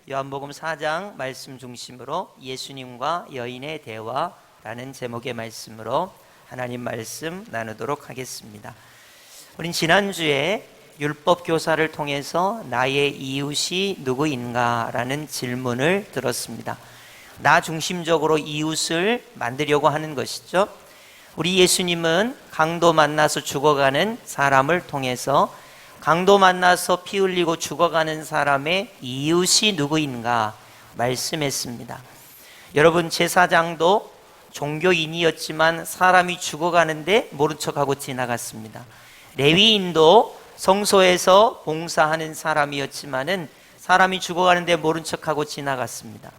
요한복음 4장 말씀 중심으로 예수님과 여인의 대화라는 제목의 말씀으로 하나님 말씀 나누도록 하겠습니다. 우린 지난주에 율법 교사를 통해서 나의 이웃이 누구인가 라는 질문을 들었습니다. 나 중심적으로 이웃을 만들려고 하는 것이죠. 우리 예수님은 강도 만나서 죽어가는 사람을 통해서 강도 만나서 피 흘리고 죽어가는 사람의 이웃이 누구인가 말씀했습니다. 여러분, 제사장도 종교인이었지만 사람이 죽어가는데 모른 척하고 지나갔습니다. 레위인도 성소에서 봉사하는 사람이었지만은 사람이 죽어가는데 모른 척하고 지나갔습니다.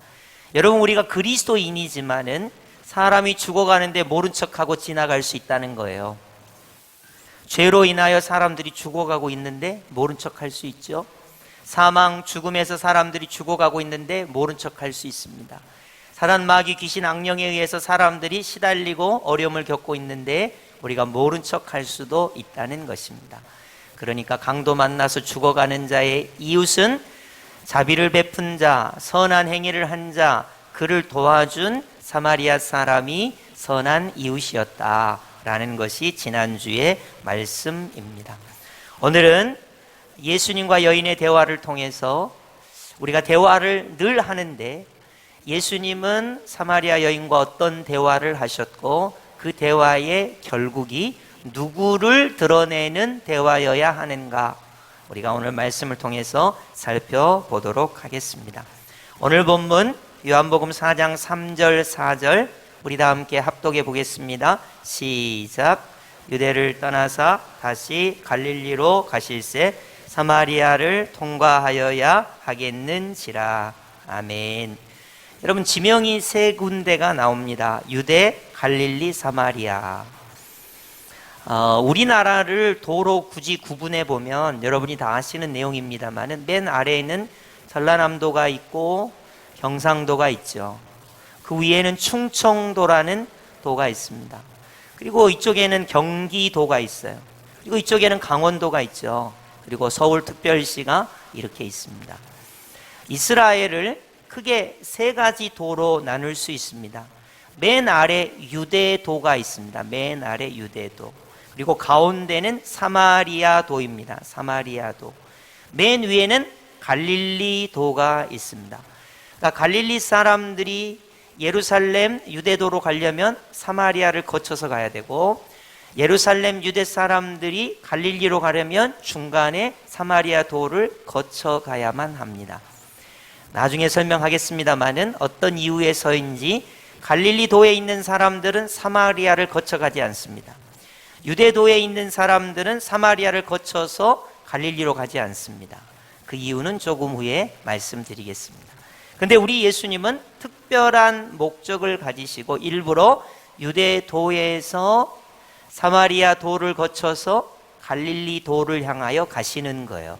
여러분, 우리가 그리스도인이지만은 사람이 죽어가는데 모른 척하고 지나갈 수 있다는 거예요. 죄로 인하여 사람들이 죽어가고 있는데 모른 척할 수 있죠. 사망, 죽음에서 사람들이 죽어가고 있는데 모른 척할 수 있습니다. 사단, 마귀, 귀신, 악령에 의해서 사람들이 시달리고 어려움을 겪고 있는데 우리가 모른 척할 수도 있다는 것입니다. 그러니까 강도 만나서 죽어가는 자의 이웃은 자비를 베푼 자, 선한 행위를 한 자, 그를 도와준 사마리아 사람이 선한 이웃이었다 라는 것이 지난주의 말씀입니다. 오늘은 예수님과 여인의 대화를 통해서 우리가 대화를 늘 하는데 예수님은 사마리아 여인과 어떤 대화를 하셨고 그 대화의 결국이 누구를 드러내는 대화여야 하는가, 우리가 오늘 말씀을 통해서 살펴보도록 하겠습니다. 오늘 본문 요한복음 4장 3절 4절 우리 다 함께 합독해 보겠습니다. 시작. 유대를 떠나사 다시 갈릴리로 가실새 사마리아를 통과하여야 하겠는지라. 아멘. 여러분, 지명이 세 군데가 나옵니다. 유대, 갈릴리, 사마리아. 우리나라를 도로 굳이 구분해 보면 여러분이 다 아시는 내용입니다만 맨 아래에는 전라남도가 있고 경상도가 있죠. 그 위에는 충청도라는 도가 있습니다. 그리고 이쪽에는 경기도가 있어요. 그리고 이쪽에는 강원도가 있죠. 그리고 서울특별시가 이렇게 있습니다. 이스라엘을 크게 세 가지 도로 나눌 수 있습니다. 맨 아래 유대도가 있습니다. 맨 아래 유대도. 그리고 가운데는 사마리아도입니다. 사마리아도. 맨 위에는 갈릴리도가 있습니다. 그러니까 갈릴리 사람들이 예루살렘 유대도로 가려면 사마리아를 거쳐서 가야 되고, 예루살렘 유대 사람들이 갈릴리로 가려면 중간에 사마리아도를 거쳐 가야만 합니다. 나중에 설명하겠습니다만은 어떤 이유에서인지 갈릴리도에 있는 사람들은 사마리아를 거쳐 가지 않습니다. 유대도에 있는 사람들은 사마리아를 거쳐서 갈릴리로 가지 않습니다. 그 이유는 조금 후에 말씀드리겠습니다. 근데 우리 예수님은 특별한 목적을 가지시고 일부러 유대도에서 사마리아 도를 거쳐서 갈릴리 도를 향하여 가시는 거예요.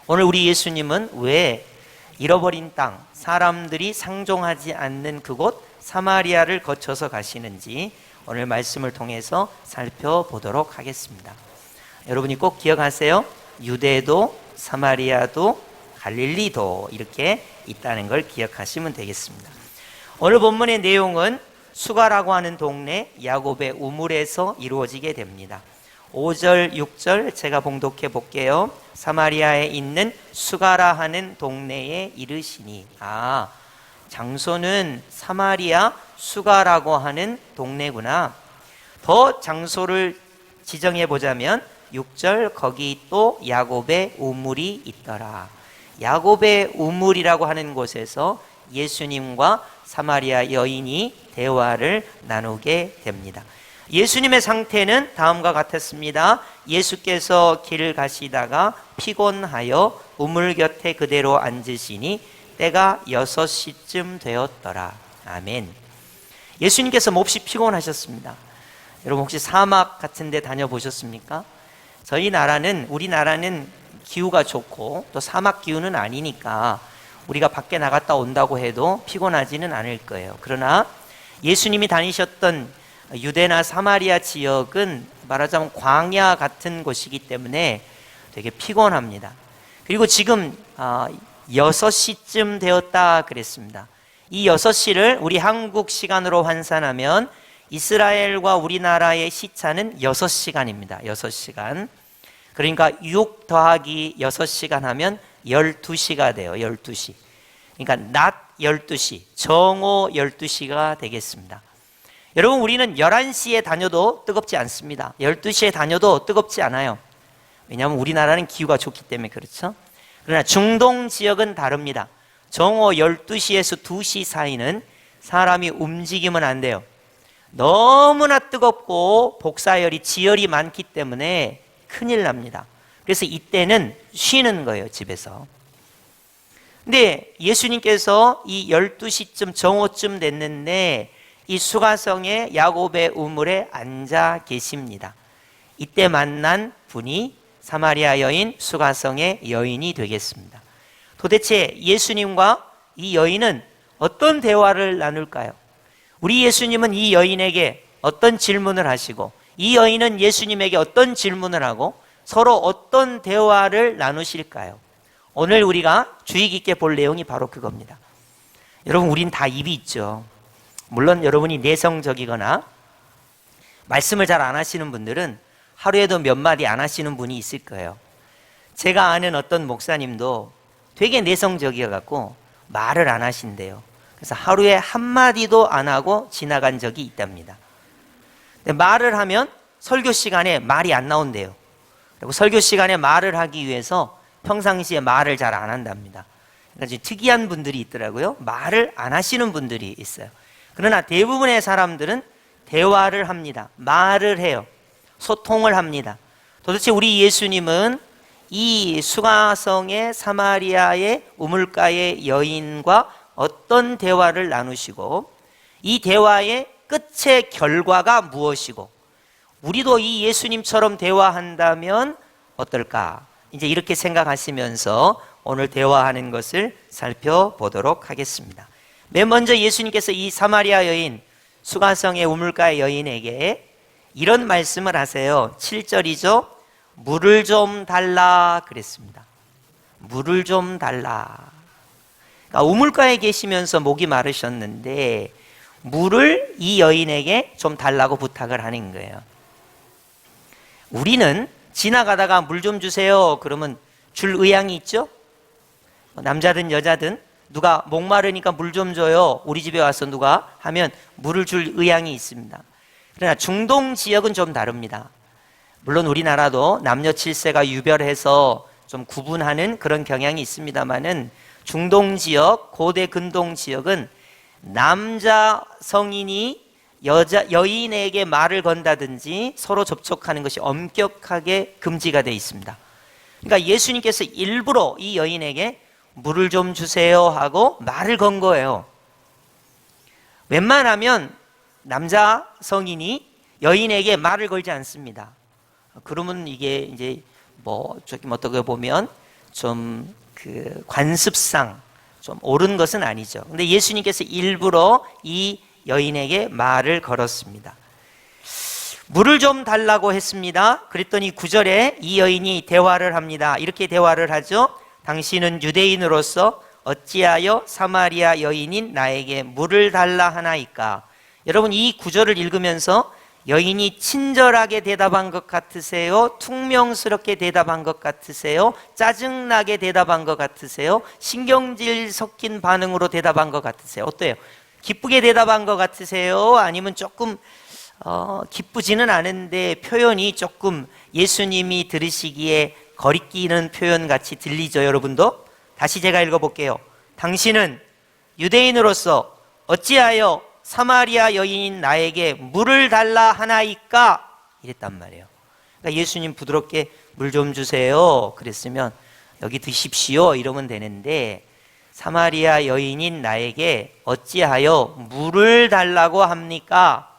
오늘 우리 예수님은 왜 잃어버린 땅, 사람들이 상종하지 않는 그곳 사마리아를 거쳐서 가시는지 오늘 말씀을 통해서 살펴보도록 하겠습니다. 여러분이 꼭 기억하세요. 유대도, 사마리아도, 갈릴리도 이렇게 있다는 걸 기억하시면 되겠습니다. 오늘 본문의 내용은 수가라고 하는 동네 야곱의 우물에서 이루어지게 됩니다. 5절, 6절 제가 봉독해 볼게요. 사마리아에 있는 수가라 하는 동네에 이르시니. 장소는 사마리아 수가라고 하는 동네구나. 더 장소를 지정해 보자면 6절, 거기 또 야곱의 우물이 있더라. 야곱의 우물이라고 하는 곳에서 예수님과 사마리아 여인이 대화를 나누게 됩니다. 예수님의 상태는 다음과 같았습니다. 예수께서 길을 가시다가 피곤하여 우물 곁에 그대로 앉으시니 때가 6시쯤 되었더라. 아멘. 예수님께서 몹시 피곤하셨습니다. 여러분, 혹시 사막 같은 데 다녀보셨습니까? 우리나라는 기후가 좋고 또 사막 기후는 아니니까 우리가 밖에 나갔다 온다고 해도 피곤하지는 않을 거예요. 그러나 예수님이 다니셨던 유대나 사마리아 지역은 말하자면 광야 같은 곳이기 때문에 되게 피곤합니다. 그리고 지금 6시쯤 되었다 그랬습니다. 이 6시를 우리 한국 시간으로 환산하면 이스라엘과 우리나라의 시차는 6시간입니다. 6시간. 그러니까 6 더하기 6시간 하면 12시가 돼요. 12시. 그러니까 낮 12시, 정오 12시가 되겠습니다. 여러분, 우리는 11시에 다녀도 뜨겁지 않습니다. 12시에 다녀도 뜨겁지 않아요. 왜냐하면 우리나라는 기후가 좋기 때문에 그렇죠. 그러나 중동 지역은 다릅니다. 정오 12시에서 2시 사이는 사람이 움직이면 안 돼요. 너무나 뜨겁고 복사열이, 지열이 많기 때문에 큰일 납니다. 그래서 이때는 쉬는 거예요, 집에서. 근데 예수님께서 이 12시쯤 정오쯤 됐는데 이 수가성의 야곱의 우물에 앉아 계십니다. 이때 만난 분이 사마리아 여인, 수가성의 여인이 되겠습니다. 도대체 예수님과 이 여인은 어떤 대화를 나눌까요? 우리 예수님은 이 여인에게 어떤 질문을 하시고 이 여인은 예수님에게 어떤 질문을 하고 서로 어떤 대화를 나누실까요? 오늘 우리가 주의 깊게 볼 내용이 바로 그겁니다. 여러분, 우린 다 입이 있죠. 물론 여러분이 내성적이거나 말씀을 잘 안 하시는 분들은 하루에도 몇 마디 안 하시는 분이 있을 거예요. 제가 아는 어떤 목사님도 되게 내성적이어갖고 말을 안 하신대요. 그래서 하루에 한마디도 안 하고 지나간 적이 있답니다. 근데 말을 하면 설교 시간에 말이 안 나온대요. 그리고 설교 시간에 말을 하기 위해서 평상시에 말을 잘 안 한답니다. 그러니까 특이한 분들이 있더라고요. 말을 안 하시는 분들이 있어요. 그러나 대부분의 사람들은 대화를 합니다. 말을 해요. 소통을 합니다. 도대체 우리 예수님은 이 수가성의 사마리아의 우물가의 여인과 어떤 대화를 나누시고 이 대화의 끝의 결과가 무엇이고 우리도 이 예수님처럼 대화한다면 어떨까? 이제 이렇게 생각하시면서 오늘 대화하는 것을 살펴보도록 하겠습니다. 맨 먼저 예수님께서 이 사마리아 여인, 수가성의 우물가의 여인에게 이런 말씀을 하세요. 7절이죠. 물을 좀 달라 그랬습니다. 물을 좀 달라. 그러니까 우물가에 계시면서 목이 마르셨는데 물을 이 여인에게 좀 달라고 부탁을 하는 거예요. 우리는 지나가다가 물 좀 주세요 그러면 줄 의향이 있죠? 남자든 여자든 누가 목마르니까 물 좀 줘요, 우리 집에 와서 누가 하면 물을 줄 의향이 있습니다. 그러나 중동 지역은 좀 다릅니다. 물론 우리나라도 남녀 칠세가 유별해서 좀 구분하는 그런 경향이 있습니다만은 중동 지역, 고대 근동 지역은 남자 성인이 여인에게 말을 건다든지 서로 접촉하는 것이 엄격하게 금지가 되어 있습니다. 그러니까 예수님께서 일부러 이 여인에게 물을 좀 주세요 하고 말을 건 거예요. 웬만하면 남자 성인이 여인에게 말을 걸지 않습니다. 그러면 이게 이제 조금 어떻게 보면 좀 그 관습상 좀 옳은 것은 아니죠. 근데 예수님께서 일부러 이 여인에게 말을 걸었습니다. 물을 좀 달라고 했습니다. 그랬더니 9절에 이 여인이 대화를 합니다. 이렇게 대화를 하죠. 당신은 유대인으로서 어찌하여 사마리아 여인인 나에게 물을 달라 하나이까? 여러분, 이 9절을 읽으면서 여인이 친절하게 대답한 것 같으세요? 퉁명스럽게 대답한 것 같으세요? 짜증나게 대답한 것 같으세요? 신경질 섞인 반응으로 대답한 것 같으세요? 어때요? 기쁘게 대답한 것 같으세요? 아니면 조금 기쁘지는 않은데 표현이 조금 예수님이 들으시기에 거리끼는 표현 같이 들리죠, 여러분도? 다시 제가 읽어볼게요. 당신은 유대인으로서 어찌하여 사마리아 여인인 나에게 물을 달라 하나이까? 이랬단 말이에요. 그러니까 예수님 부드럽게 물 좀 주세요 그랬으면 여기 드십시오 이러면 되는데 사마리아 여인인 나에게 어찌하여 물을 달라고 합니까?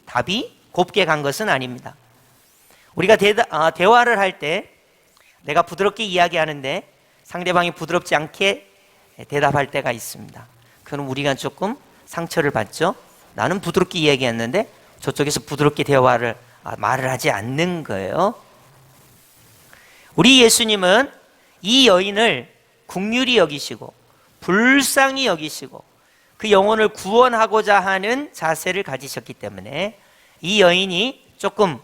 답이 곱게 간 것은 아닙니다. 우리가 대화를 할 때 내가 부드럽게 이야기하는데 상대방이 부드럽지 않게 대답할 때가 있습니다. 그럼 우리가 조금 상처를 받죠. 나는 부드럽게 이야기했는데 저쪽에서 부드럽게 말을 하지 않는 거예요. 우리 예수님은 이 여인을 긍휼히 여기시고 불쌍히 여기시고 그 영혼을 구원하고자 하는 자세를 가지셨기 때문에 이 여인이 조금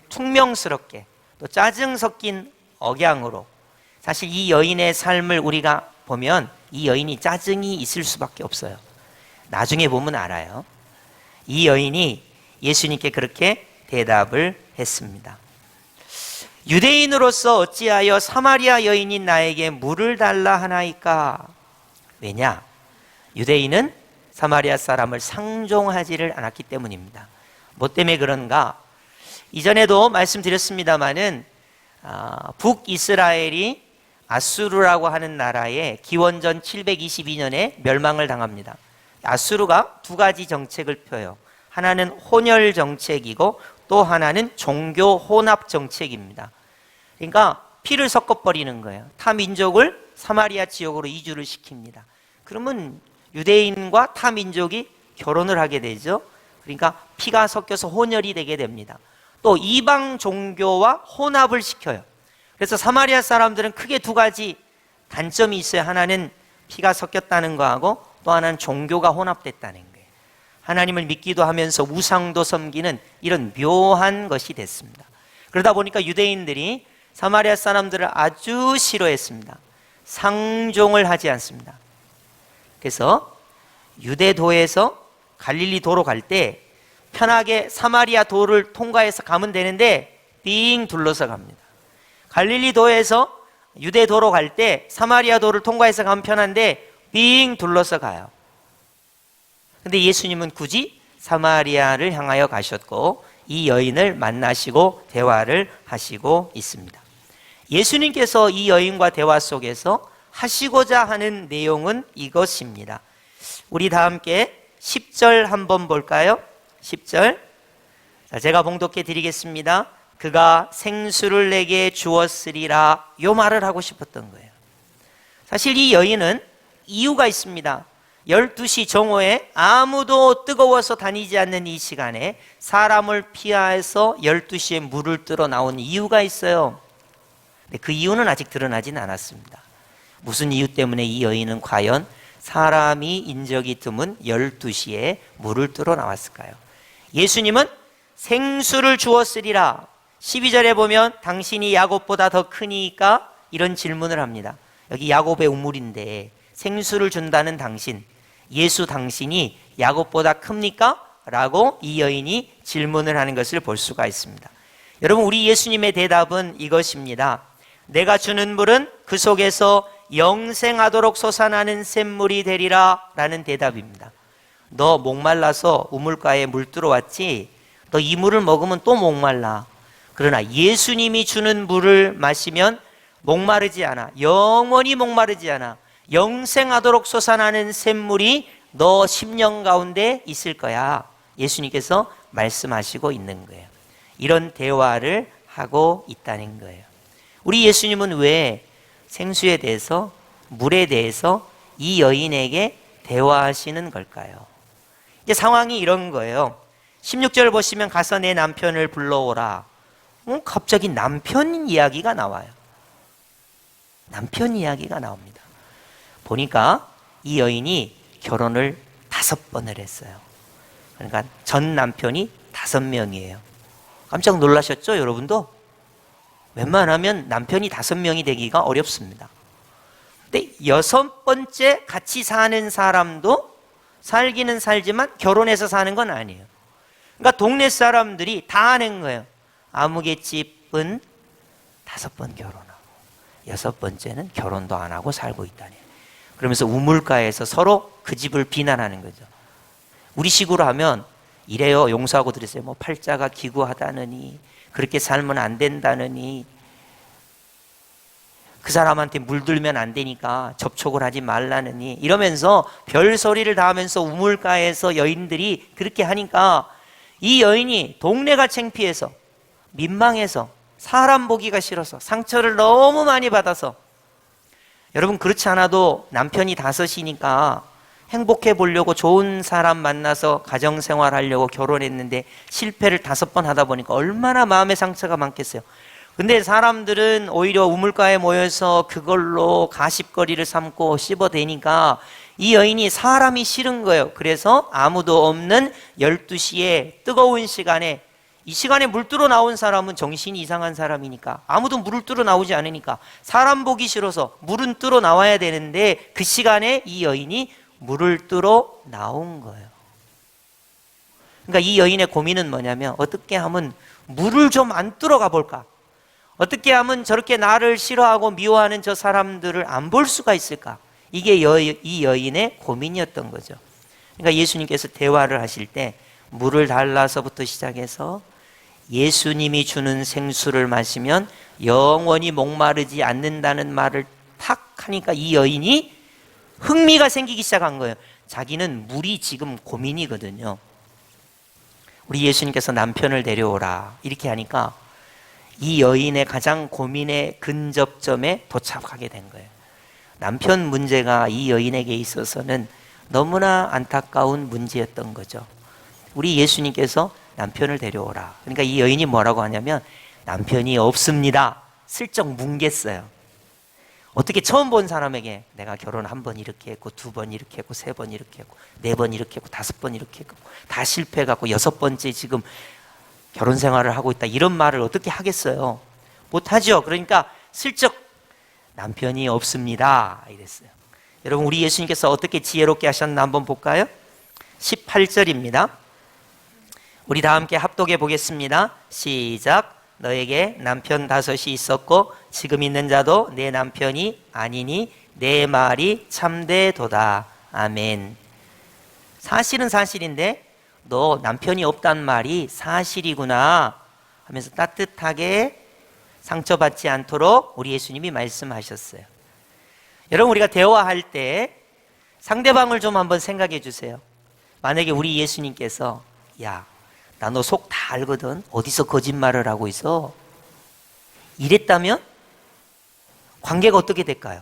퉁명스럽게 또 짜증 섞인 억양으로, 사실 이 여인의 삶을 우리가 보면 이 여인이 짜증이 있을 수밖에 없어요. 나중에 보면 알아요. 이 여인이 예수님께 그렇게 대답을 했습니다. 유대인으로서 어찌하여 사마리아 여인인 나에게 물을 달라 하나이까? 왜냐? 유대인은 사마리아 사람을 상종하지를 않았기 때문입니다. 뭐 때문에 그런가? 이전에도 말씀드렸습니다마는 북이스라엘이 아수르라고 하는 나라에 기원전 722년에 멸망을 당합니다. 아수르가 두 가지 정책을 펴요. 하나는 혼혈 정책이고 또 하나는 종교 혼합 정책입니다. 그러니까 피를 섞어버리는 거예요. 타 민족을 사마리아 지역으로 이주를 시킵니다. 그러면 유대인과 타 민족이 결혼을 하게 되죠. 그러니까 피가 섞여서 혼혈이 되게 됩니다. 또 이방 종교와 혼합을 시켜요. 그래서 사마리아 사람들은 크게 두 가지 단점이 있어요. 하나는 피가 섞였다는 거하고 또 하나는 종교가 혼합됐다는 거예요. 하나님을 믿기도 하면서 우상도 섬기는 이런 묘한 것이 됐습니다. 그러다 보니까 유대인들이 사마리아 사람들을 아주 싫어했습니다. 상종을 하지 않습니다. 그래서 유대도에서 갈릴리 도로 갈 때 편하게 사마리아 도를 통과해서 가면 되는데 빙 둘러서 갑니다. 갈릴리 도에서 유대도로 갈 때 사마리아 도를 통과해서 가면 편한데 빙 둘러서 가요. 근데 예수님은 굳이 사마리아를 향하여 가셨고 이 여인을 만나시고 대화를 하시고 있습니다. 예수님께서 이 여인과 대화 속에서 하시고자 하는 내용은 이것입니다. 우리 다 함께 10절 한번 볼까요? 10절. 자, 제가 봉독해 드리겠습니다. 그가 생수를 내게 주었으리라, 요 말을 하고 싶었던 거예요. 사실 이 여인은 이유가 있습니다. 12시 정오에 아무도 뜨거워서 다니지 않는 이 시간에 사람을 피해서 12시에 물을 뜨러 나온 이유가 있어요. 근데 그 이유는 아직 드러나진 않았습니다. 무슨 이유 때문에 이 여인은 과연 사람이 인적이 드문 12시에 물을 뜨러 나왔을까요? 예수님은 생수를 주었으리라. 12절에 보면 당신이 야곱보다 더 크니까 이런 질문을 합니다. 여기 야곱의 우물인데 생수를 준다는 당신, 예수 당신이 야곱보다 큽니까? 라고 이 여인이 질문을 하는 것을 볼 수가 있습니다. 여러분, 우리 예수님의 대답은 이것입니다. 내가 주는 물은 그 속에서 영생하도록 솟아나는 샘물이 되리라 라는 대답입니다. 너 목말라서 우물가에 물 들어왔지? 너 이 물을 먹으면 또 목말라. 그러나 예수님이 주는 물을 마시면 목마르지 않아. 영원히 목마르지 않아. 영생하도록 솟아나는 샘물이 너 심령 가운데 있을 거야. 예수님께서 말씀하시고 있는 거예요. 이런 대화를 하고 있다는 거예요. 우리 예수님은 왜 생수에 대해서, 물에 대해서 이 여인에게 대화하시는 걸까요? 이제 상황이 이런 거예요. 16절 보시면 가서 내 남편을 불러오라. 갑자기 남편 이야기가 나와요. 남편 이야기가 나옵니다. 보니까 이 여인이 결혼을 5번을 했어요. 그러니까 전 남편이 5명이에요. 깜짝 놀라셨죠, 여러분도? 웬만하면 남편이 5명이 되기가 어렵습니다. 근데 6번째 같이 사는 사람도 살기는 살지만 결혼해서 사는 건 아니에요. 그러니까 동네 사람들이 다 아는 거예요. 아무개집은 5번 결혼하고 6번째는 결혼도 안 하고 살고 있다니. 그러면서 우물가에서 서로 그 집을 비난하는 거죠. 우리 식으로 하면 이래요. 용서하고 드렸어요. 뭐 팔자가 기구하다느니, 그렇게 살면 안 된다느니, 그 사람한테 물들면 안 되니까 접촉을 하지 말라느니, 이러면서 별소리를 다 하면서 우물가에서 여인들이 그렇게 하니까 이 여인이 동네가 창피해서, 민망해서, 사람 보기가 싫어서, 상처를 너무 많이 받아서, 여러분 그렇지 않아도 남편이 5이니까 행복해 보려고 좋은 사람 만나서 가정생활 하려고 결혼했는데 실패를 5번 하다 보니까 얼마나 마음의 상처가 많겠어요. 근데 사람들은 오히려 우물가에 모여서 그걸로 가십거리를 삼고 씹어대니까 이 여인이 사람이 싫은 거예요. 그래서 아무도 없는 12시에 뜨거운 시간에, 이 시간에 물 뜨러 나온 사람은 정신이 이상한 사람이니까, 아무도 물을 뜨러 나오지 않으니까 사람 보기 싫어서 물은 뜨러 나와야 되는데 그 시간에 이 여인이 물을 뜨러 나온 거예요. 그러니까 이 여인의 고민은 뭐냐면, 어떻게 하면 물을 좀 안 뜨러 가볼까? 어떻게 하면 저렇게 나를 싫어하고 미워하는 저 사람들을 안 볼 수가 있을까? 이게 이 여인의 고민이었던 거죠. 그러니까 예수님께서 대화를 하실 때 물을 달라서부터 시작해서 예수님이 주는 생수를 마시면 영원히 목마르지 않는다는 말을 탁 하니까 이 여인이 흥미가 생기기 시작한 거예요. 자기는 물이 지금 고민이거든요. 우리 예수님께서 남편을 데려오라 이렇게 하니까 이 여인의 가장 고민의 근접점에 도착하게 된 거예요. 남편 문제가 이 여인에게 있어서는 너무나 안타까운 문제였던 거죠. 우리 예수님께서 남편을 데려오라. 그러니까 이 여인이 뭐라고 하냐면, 남편이 없습니다. 슬쩍 뭉갰어요. 어떻게 처음 본 사람에게 내가 결혼 한 번 이렇게 했고, 2번 이렇게 했고, 3번 이렇게 했고, 4번 이렇게 했고, 5번 이렇게 했고, 다 실패해갖고 6번째 지금 결혼 생활을 하고 있다, 이런 말을 어떻게 하겠어요? 못하죠. 그러니까 슬쩍 남편이 없습니다 이랬어요. 여러분, 우리 예수님께서 어떻게 지혜롭게 하셨나 한번 볼까요? 18절입니다. 우리 다 함께 합독해 보겠습니다. 시작. 너에게 남편 5이 있었고 지금 있는 자도 내 남편이 아니니 내 말이 참되도다. 아멘. 사실은 사실인데 너 남편이 없단 말이 사실이구나 하면서 따뜻하게 상처받지 않도록 우리 예수님이 말씀하셨어요. 여러분, 우리가 대화할 때 상대방을 좀 한번 생각해 주세요. 만약에 우리 예수님께서, 야, 나 너 속 다 알거든, 어디서 거짓말을 하고 있어, 이랬다면 관계가 어떻게 될까요?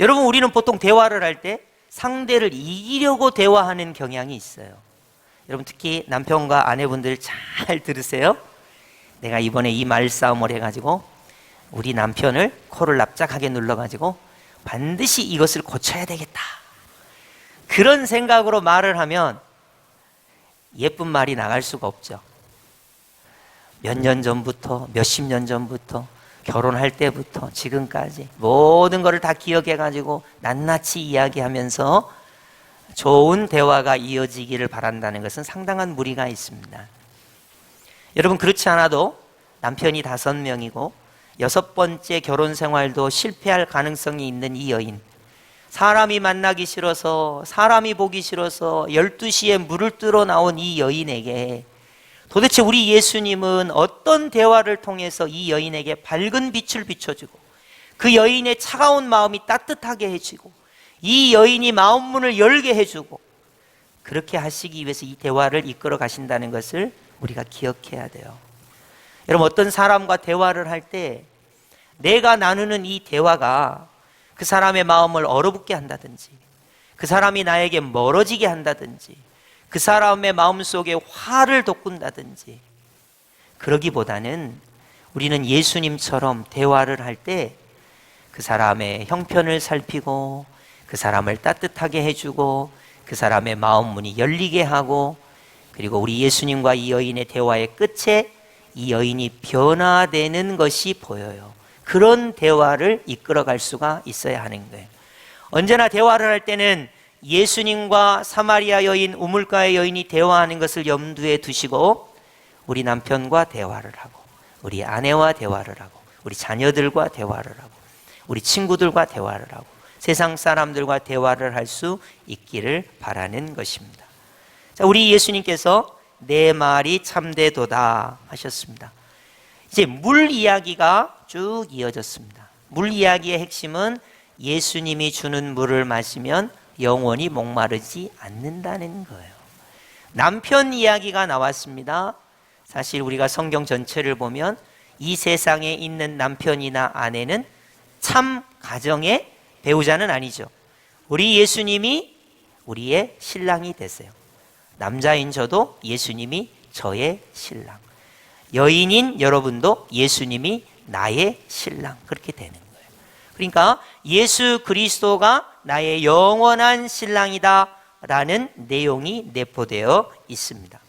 여러분, 우리는 보통 대화를 할 때 상대를 이기려고 대화하는 경향이 있어요. 여러분, 특히 남편과 아내분들 잘 들으세요. 내가 이번에 이 말싸움을 해가지고 우리 남편을 코를 납작하게 눌러가지고 반드시 이것을 고쳐야 되겠다, 그런 생각으로 말을 하면 예쁜 말이 나갈 수가 없죠. 몇 년 전부터, 몇십 년 전부터, 결혼할 때부터 지금까지 모든 것을 다 기억해가지고 낱낱이 이야기하면서 좋은 대화가 이어지기를 바란다는 것은 상당한 무리가 있습니다. 여러분, 그렇지 않아도 남편이 5명이고 6번째 결혼 생활도 실패할 가능성이 있는 이 여인, 사람이 만나기 싫어서, 사람이 보기 싫어서 12시에 물을 뜨러 나온 이 여인에게 도대체 우리 예수님은 어떤 대화를 통해서 이 여인에게 밝은 빛을 비춰주고 그 여인의 차가운 마음이 따뜻하게 해주고 이 여인이 마음문을 열게 해주고, 그렇게 하시기 위해서 이 대화를 이끌어 가신다는 것을 우리가 기억해야 돼요. 여러분, 어떤 사람과 대화를 할 때 내가 나누는 이 대화가 그 사람의 마음을 얼어붙게 한다든지, 그 사람이 나에게 멀어지게 한다든지, 그 사람의 마음속에 화를 돋군다든지, 그러기보다는 우리는 예수님처럼 대화를 할 때 그 사람의 형편을 살피고 그 사람을 따뜻하게 해주고 그 사람의 마음 문이 열리게 하고, 그리고 우리 예수님과 이 여인의 대화의 끝에 이 여인이 변화되는 것이 보여요. 그런 대화를 이끌어갈 수가 있어야 하는 거예요. 언제나 대화를 할 때는 예수님과 사마리아 여인, 우물가의 여인이 대화하는 것을 염두에 두시고 우리 남편과 대화를 하고, 우리 아내와 대화를 하고, 우리 자녀들과 대화를 하고, 우리 친구들과 대화를 하고, 세상 사람들과 대화를 할 수 있기를 바라는 것입니다. 자, 우리 예수님께서 내 말이 참되도다 하셨습니다. 이제 물 이야기가 쭉 이어졌습니다. 물 이야기의 핵심은 예수님이 주는 물을 마시면 영원히 목마르지 않는다는 거예요. 남편 이야기가 나왔습니다. 사실 우리가 성경 전체를 보면 이 세상에 있는 남편이나 아내는 참 가정의 배우자는 아니죠. 우리 예수님이 우리의 신랑이 되세요. 남자인 저도 예수님이 저의 신랑. 여인인 여러분도 예수님이 나의 신랑, 그렇게 되는 거예요. 그러니까 예수 그리스도가 나의 영원한 신랑이다 라는 내용이 내포되어 있습니다.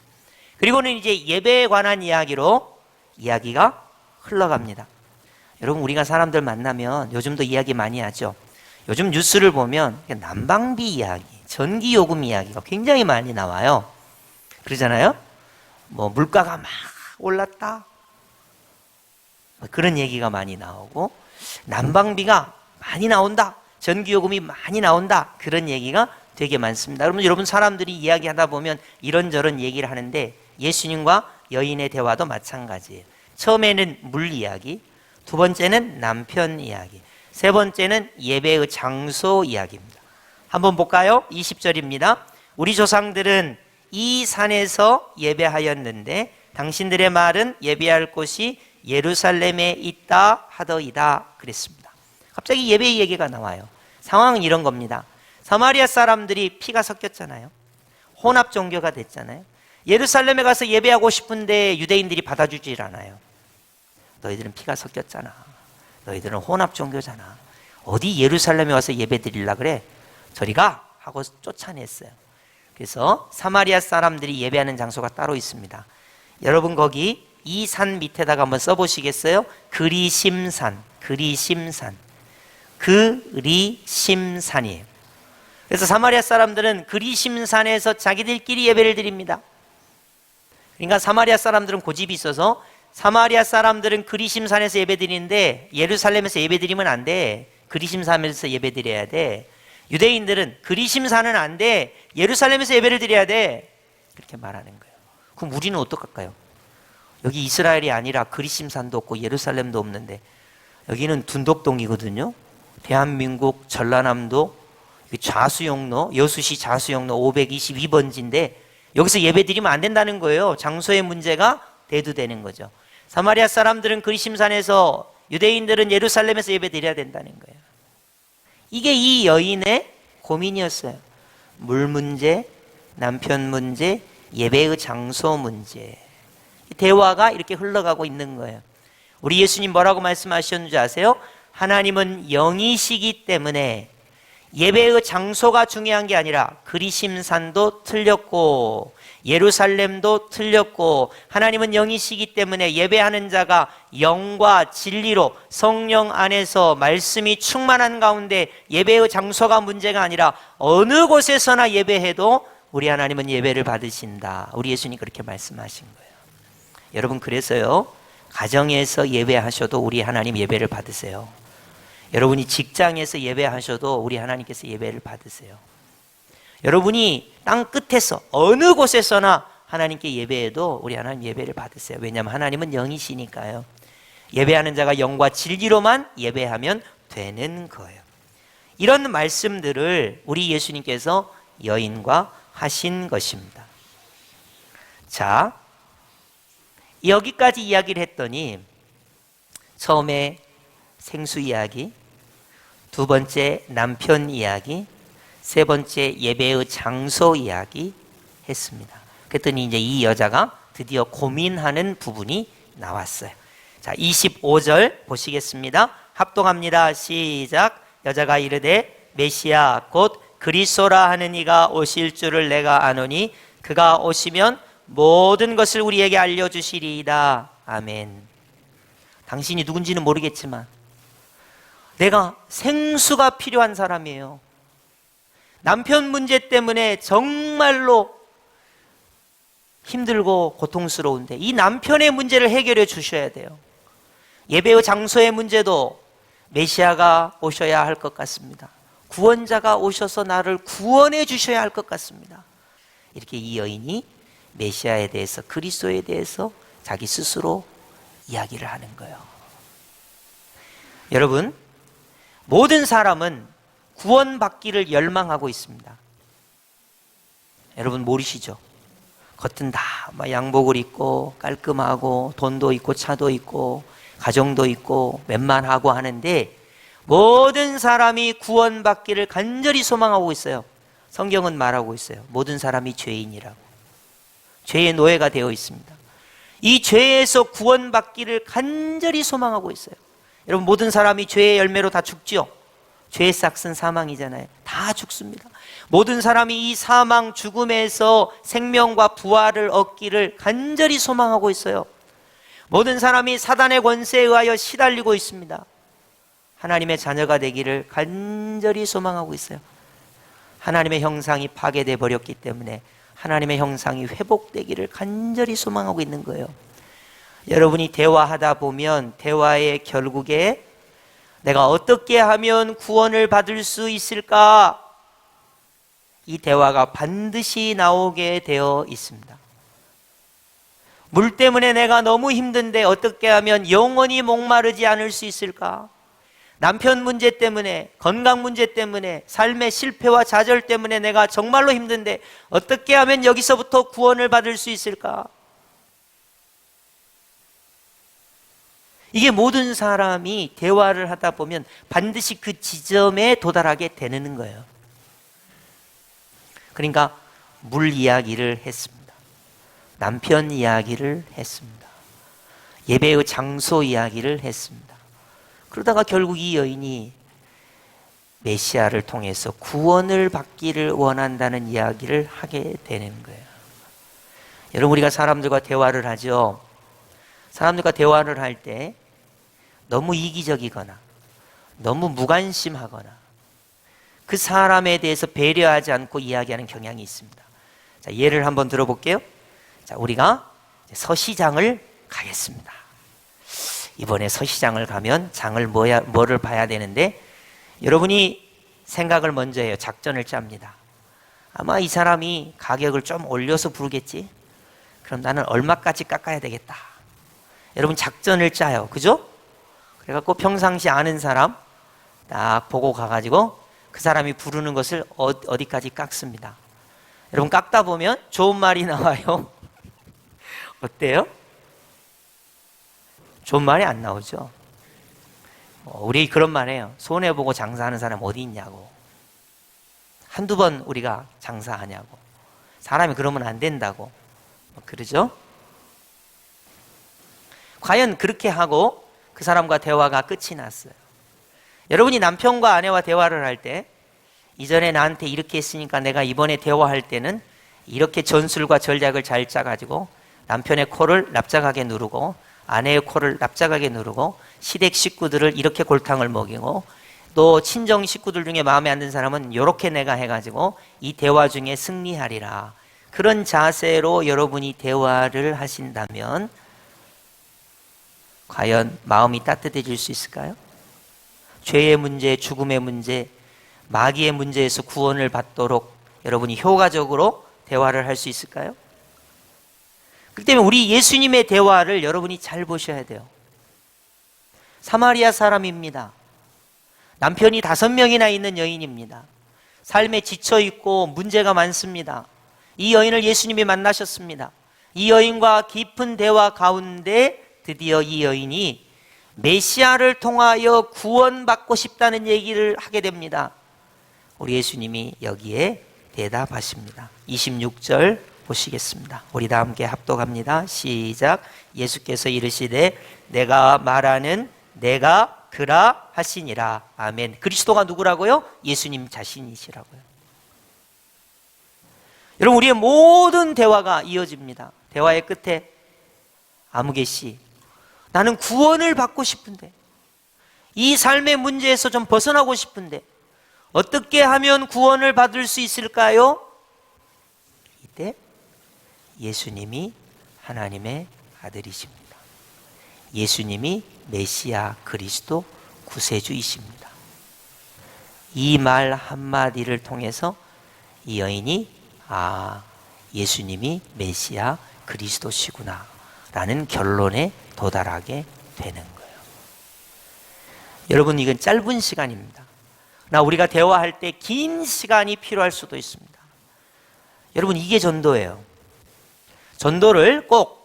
그리고는 이제 예배에 관한 이야기로 이야기가 흘러갑니다. 여러분, 우리가 사람들 만나면 요즘도 이야기 많이 하죠. 요즘 뉴스를 보면 난방비 이야기, 전기요금 이야기가 굉장히 많이 나와요. 그러잖아요. 뭐 물가가 막 올랐다, 그런 얘기가 많이 나오고, 난방비가 많이 나온다, 전기요금이 많이 나온다, 그런 얘기가 되게 많습니다. 여러분 사람들이 이야기하다 보면 이런저런 얘기를 하는데, 예수님과 여인의 대화도 마찬가지예요. 처음에는 물 이야기, 두 번째는 남편 이야기, 세 번째는 예배의 장소 이야기입니다. 한번 볼까요? 20절입니다. 우리 조상들은 이 산에서 예배하였는데 당신들의 말은 예배할 곳이 예루살렘에 있다 하더이다, 그랬습니다. 갑자기 예배 얘기가 나와요. 상황은 이런 겁니다. 사마리아 사람들이 피가 섞였잖아요. 혼합 종교가 됐잖아요. 예루살렘에 가서 예배하고 싶은데 유대인들이 받아주질 않아요. 너희들은 피가 섞였잖아. 너희들은 혼합 종교잖아. 어디 예루살렘에 와서 예배 드리려고 그래? 저리 가! 하고 쫓아냈어요. 그래서 사마리아 사람들이 예배하는 장소가 따로 있습니다. 여러분, 거기 이 산 밑에다가 한번 써보시겠어요? 그리심산, 그리심산, 그리심산이에요. 그래서 사마리아 사람들은 그리심산에서 자기들끼리 예배를 드립니다. 그러니까 사마리아 사람들은 고집이 있어서 사마리아 사람들은 그리심산에서 예배 드리는데 예루살렘에서 예배 드리면 안 돼. 그리심산에서 예배 드려야 돼. 유대인들은 그리심산은 안 돼. 예루살렘에서 예배를 드려야 돼. 그렇게 말하는 거예요. 그럼 우리는 어떡할까요? 여기 이스라엘이 아니라 그리심산도 없고 예루살렘도 없는데, 여기는 둔덕동이거든요. 대한민국 전라남도 좌수용로, 여수시 좌수용로 522번지인데 여기서 예배 드리면 안 된다는 거예요. 장소의 문제가 대두되는 거죠. 사마리아 사람들은 그리심산에서, 유대인들은 예루살렘에서 예배 드려야 된다는 거예요. 이게 이 여인의 고민이었어요. 물 문제, 남편 문제, 예배의 장소 문제. 대화가 이렇게 흘러가고 있는 거예요. 우리 예수님 뭐라고 말씀하셨는지 아세요? 하나님은 영이시기 때문에 예배의 장소가 중요한 게 아니라 그리심산도 틀렸고 예루살렘도 틀렸고, 하나님은 영이시기 때문에 예배하는 자가 영과 진리로 성령 안에서 말씀이 충만한 가운데 예배의 장소가 문제가 아니라 어느 곳에서나 예배해도 우리 하나님은 예배를 받으신다. 우리 예수님이 그렇게 말씀하신 거예요. 여러분, 그래서요, 가정에서 예배하셔도 우리 하나님 예배를 받으세요. 여러분이 직장에서 예배하셔도 우리 하나님께서 예배를 받으세요. 여러분이 땅 끝에서 어느 곳에서나 하나님께 예배해도 우리 하나님 예배를 받으세요. 왜냐하면 하나님은 영이시니까요. 예배하는 자가 영과 진리로만 예배하면 되는 거예요. 이런 말씀들을 우리 예수님께서 여인과 하신 것입니다. 자, 여기까지 이야기를 했더니 처음에 생수 이야기, 두 번째 남편 이야기, 세 번째 예배의 장소 이야기 했습니다. 그랬더니 이제 이 여자가 드디어 고민하는 부분이 나왔어요. 자, 25절 보시겠습니다. 합동합니다. 시작. 여자가 이르되 메시아 곧 그리스도라 하는 이가 오실 줄을 내가 아노니 그가 오시면 모든 것을 우리에게 알려주시리이다. 아멘. 당신이 누군지는 모르겠지만 내가 생수가 필요한 사람이에요. 남편 문제 때문에 정말로 힘들고 고통스러운데 이 남편의 문제를 해결해 주셔야 돼요. 예배의 장소의 문제도 메시아가 오셔야 할 것 같습니다. 구원자가 오셔서 나를 구원해 주셔야 할 것 같습니다. 이렇게 이 여인이 메시아에 대해서, 그리스도에 대해서 자기 스스로 이야기를 하는 거예요. 여러분, 모든 사람은 구원받기를 열망하고 있습니다. 여러분 모르시죠? 겉은 다 양복을 입고 깔끔하고 돈도 있고 차도 있고 가정도 있고 웬만하고 하는데 모든 사람이 구원받기를 간절히 소망하고 있어요. 성경은 말하고 있어요. 모든 사람이 죄인이라고. 죄의 노예가 되어 있습니다. 이 죄에서 구원받기를 간절히 소망하고 있어요. 여러분, 모든 사람이 죄의 열매로 다 죽지요. 죄의 싹은 사망이잖아요. 다 죽습니다. 모든 사람이 이 사망, 죽음에서 생명과 부활을 얻기를 간절히 소망하고 있어요. 모든 사람이 사단의 권세에 의하여 시달리고 있습니다. 하나님의 자녀가 되기를 간절히 소망하고 있어요. 하나님의 형상이 파괴되어 버렸기 때문에 하나님의 형상이 회복되기를 간절히 소망하고 있는 거예요. 여러분이 대화하다 보면 대화의 결국에 내가 어떻게 하면 구원을 받을 수 있을까? 이 대화가 반드시 나오게 되어 있습니다. 물 때문에 내가 너무 힘든데 어떻게 하면 영원히 목마르지 않을 수 있을까? 남편 문제 때문에, 건강 문제 때문에, 삶의 실패와 좌절 때문에 내가 정말로 힘든데 어떻게 하면 여기서부터 구원을 받을 수 있을까? 이게 모든 사람이 대화를 하다 보면 반드시 그 지점에 도달하게 되는 거예요. 그러니까 물 이야기를 했습니다. 남편 이야기를 했습니다. 예배의 장소 이야기를 했습니다. 그러다가 결국 이 여인이 메시아를 통해서 구원을 받기를 원한다는 이야기를 하게 되는 거예요. 여러분, 우리가 사람들과 대화를 하죠. 사람들과 대화를 할 때 너무 이기적이거나 너무 무관심하거나 그 사람에 대해서 배려하지 않고 이야기하는 경향이 있습니다. 자, 예를 한번 들어볼게요. 자, 우리가 서시장을 가겠습니다. 이번에 서시장을 가면 장을 뭐를 봐야 되는데 여러분이 생각을 먼저 해요. 작전을 짭니다. 아마 이 사람이 가격을 좀 올려서 부르겠지? 그럼 나는 얼마까지 깎아야 되겠다. 여러분, 작전을 짜요. 그죠? 그래갖고 평상시 아는 사람 딱 보고 가가지고 그 사람이 부르는 것을 어디까지 깎습니다. 여러분, 깎다 보면 좋은 말이 나와요. 어때요? 좋은 말이 안 나오죠. 우리 그런 말 해요. 손해보고 장사하는 사람 어디 있냐고. 한두 번 우리가 장사하냐고. 사람이 그러면 안 된다고. 그러죠? 과연 그렇게 하고 그 사람과 대화가 끝이 났어요. 여러분이 남편과 아내와 대화를 할 때 이전에 나한테 이렇게 했으니까 내가 이번에 대화할 때는 이렇게 전술과 전략을 잘 짜가지고 남편의 코를 납작하게 누르고 아내의 코를 납작하게 누르고 시댁 식구들을 이렇게 골탕을 먹이고 또 친정 식구들 중에 마음에 안 드는 사람은 이렇게 내가 해가지고 이 대화 중에 승리하리라. 그런 자세로 여러분이 대화를 하신다면 과연 마음이 따뜻해질 수 있을까요? 죄의 문제, 죽음의 문제, 마귀의 문제에서 구원을 받도록 여러분이 효과적으로 대화를 할 수 있을까요? 그렇기 때문에 우리 예수님의 대화를 여러분이 잘 보셔야 돼요. 사마리아 사람입니다. 남편이 5명이나 있는 여인입니다. 삶에 지쳐있고 문제가 많습니다. 이 여인을 예수님이 만나셨습니다. 이 여인과 깊은 대화 가운데 드디어 이 여인이 메시아를 통하여 구원받고 싶다는 얘기를 하게 됩니다. 우리 예수님이 여기에 대답하십니다. 26절 보시겠습니다. 우리 다 함께 합독합니다. 시작. 예수께서 이르시되 내가 말하는 내가 그라 하시니라. 아멘. 그리스도가 누구라고요? 예수님 자신이시라고요. 여러분, 우리의 모든 대화가 이어집니다. 대화의 끝에 아무개씨, 나는 구원을 받고 싶은데, 이 삶의 문제에서 좀 벗어나고 싶은데 어떻게 하면 구원을 받을 수 있을까요? 이때 예수님이 하나님의 아들이십니다. 예수님이 메시아 그리스도 구세주이십니다. 이 말 한마디를 통해서 이 여인이 예수님이 메시아 그리스도시구나 라는 결론에 도달하게 되는 거예요. 여러분, 이건 짧은 시간입니다. 우리가 대화할 때 긴 시간이 필요할 수도 있습니다. 여러분, 이게 전도예요. 전도를 꼭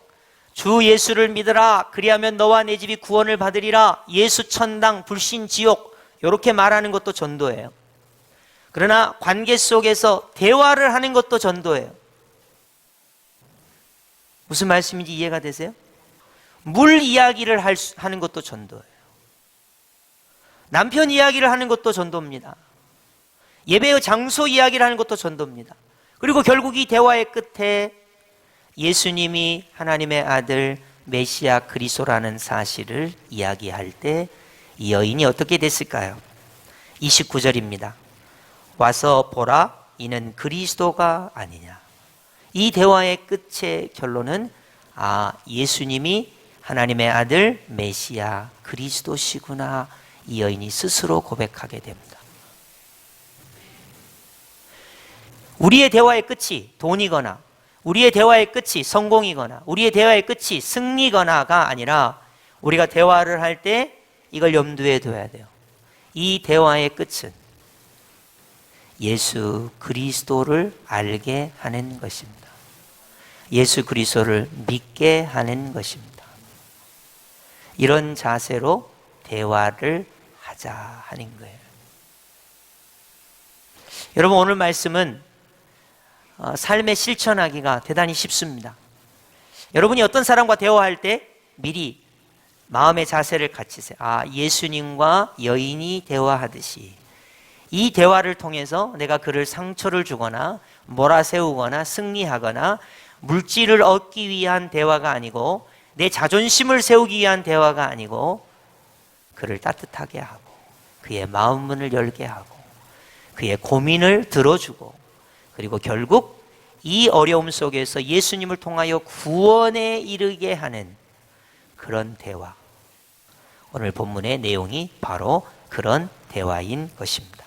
주 예수를 믿으라, 그리하면 너와 내 집이 구원을 받으리라, 예수 천당 불신 지옥, 이렇게 말하는 것도 전도예요. 그러나 관계 속에서 대화를 하는 것도 전도예요. 무슨 말씀인지 이해가 되세요? 물 이야기를 하는 것도 전도예요. 남편 이야기를 하는 것도 전도입니다. 예배의 장소 이야기를 하는 것도 전도입니다. 그리고 결국 이 대화의 끝에 예수님이 하나님의 아들 메시아 그리스도라는 사실을 이야기할 때 이 여인이 어떻게 됐을까요? 29절입니다. 와서 보라, 이는 그리스도가 아니냐. 이 대화의 끝의 결론은 예수님이 하나님의 아들 메시아 그리스도시구나, 이 여인이 스스로 고백하게 됩니다. 우리의 대화의 끝이 돈이거나 우리의 대화의 끝이 성공이거나 우리의 대화의 끝이 승리거나가 아니라 우리가 대화를 할 때 이걸 염두에 둬야 돼요. 이 대화의 끝은 예수 그리스도를 알게 하는 것입니다. 예수 그리스도를 믿게 하는 것입니다. 이런 자세로 대화를 하자 하는 거예요. 여러분, 오늘 말씀은 삶에 실천하기가 대단히 쉽습니다. 여러분이 어떤 사람과 대화할 때 미리 마음의 자세를 갖추세요. 예수님과 여인이 대화하듯이 이 대화를 통해서 내가 그를 상처를 주거나 몰아세우거나 승리하거나 물질을 얻기 위한 대화가 아니고 내 자존심을 세우기 위한 대화가 아니고 그를 따뜻하게 하고 그의 마음 문을 열게 하고 그의 고민을 들어주고 그리고 결국 이 어려움 속에서 예수님을 통하여 구원에 이르게 하는 그런 대화. 오늘 본문의 내용이 바로 그런 대화인 것입니다.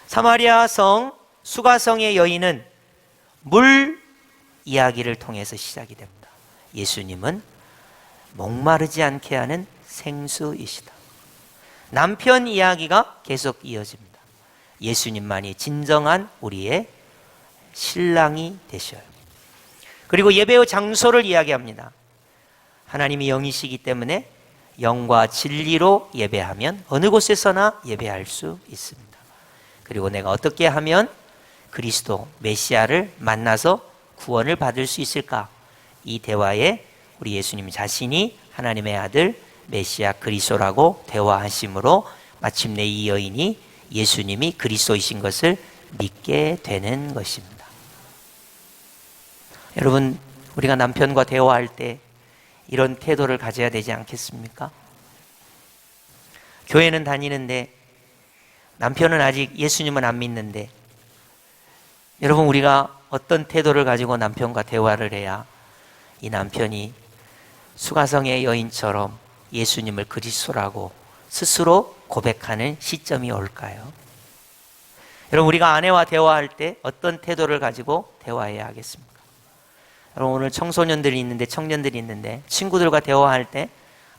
사마리아 성 수가성의 여인은 물 이야기를 통해서 시작이 됩니다. 예수님은 목마르지 않게 하는 생수이시다. 남편 이야기가 계속 이어집니다. 예수님만이 진정한 우리의 신랑이 되셔요. 그리고 예배의 장소를 이야기합니다. 하나님이 영이시기 때문에 영과 진리로 예배하면 어느 곳에서나 예배할 수 있습니다. 그리고 내가 어떻게 하면 그리스도 메시아를 만나서 구원을 받을 수 있을까? 이 대화에 우리 예수님 자신이 하나님의 아들 메시아 그리스도라고 대화하심으로 마침내 이 여인이 예수님이 그리스도이신 것을 믿게 되는 것입니다. 여러분, 우리가 남편과 대화할 때 이런 태도를 가져야 되지 않겠습니까? 교회는 다니는데 남편은 아직 예수님은 안 믿는데 여러분, 우리가 어떤 태도를 가지고 남편과 대화를 해야 이 남편이 수가성의 여인처럼 예수님을 그리스도라고 스스로 고백하는 시점이 올까요? 여러분, 우리가 아내와 대화할 때 어떤 태도를 가지고 대화해야 하겠습니까? 여러분, 오늘 청소년들이 있는데 청년들이 있는데 친구들과 대화할 때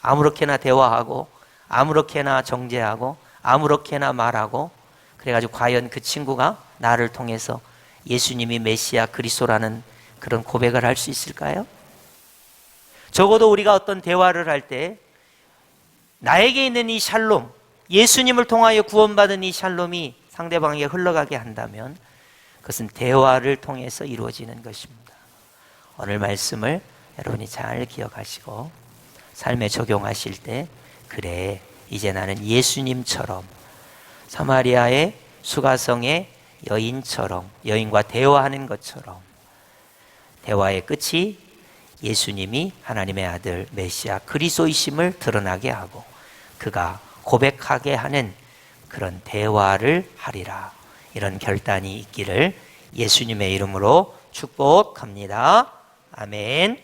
아무렇게나 대화하고 아무렇게나 정죄하고 아무렇게나 말하고 그래가지고 과연 그 친구가 나를 통해서 예수님이 메시아 그리스도라는 그런 고백을 할 수 있을까요? 적어도 우리가 어떤 대화를 할 때 나에게 있는 이 샬롬, 예수님을 통하여 구원받은 이 샬롬이 상대방에게 흘러가게 한다면 그것은 대화를 통해서 이루어지는 것입니다. 오늘 말씀을 여러분이 잘 기억하시고 삶에 적용하실 때 그래, 이제 나는 예수님처럼 사마리아의 수가성의 여인처럼 여인과 대화하는 것처럼 대화의 끝이 예수님이 하나님의 아들 메시아 그리스도이심을 드러나게 하고 그가 고백하게 하는 그런 대화를 하리라. 이런 결단이 있기를 예수님의 이름으로 축복합니다. 아멘.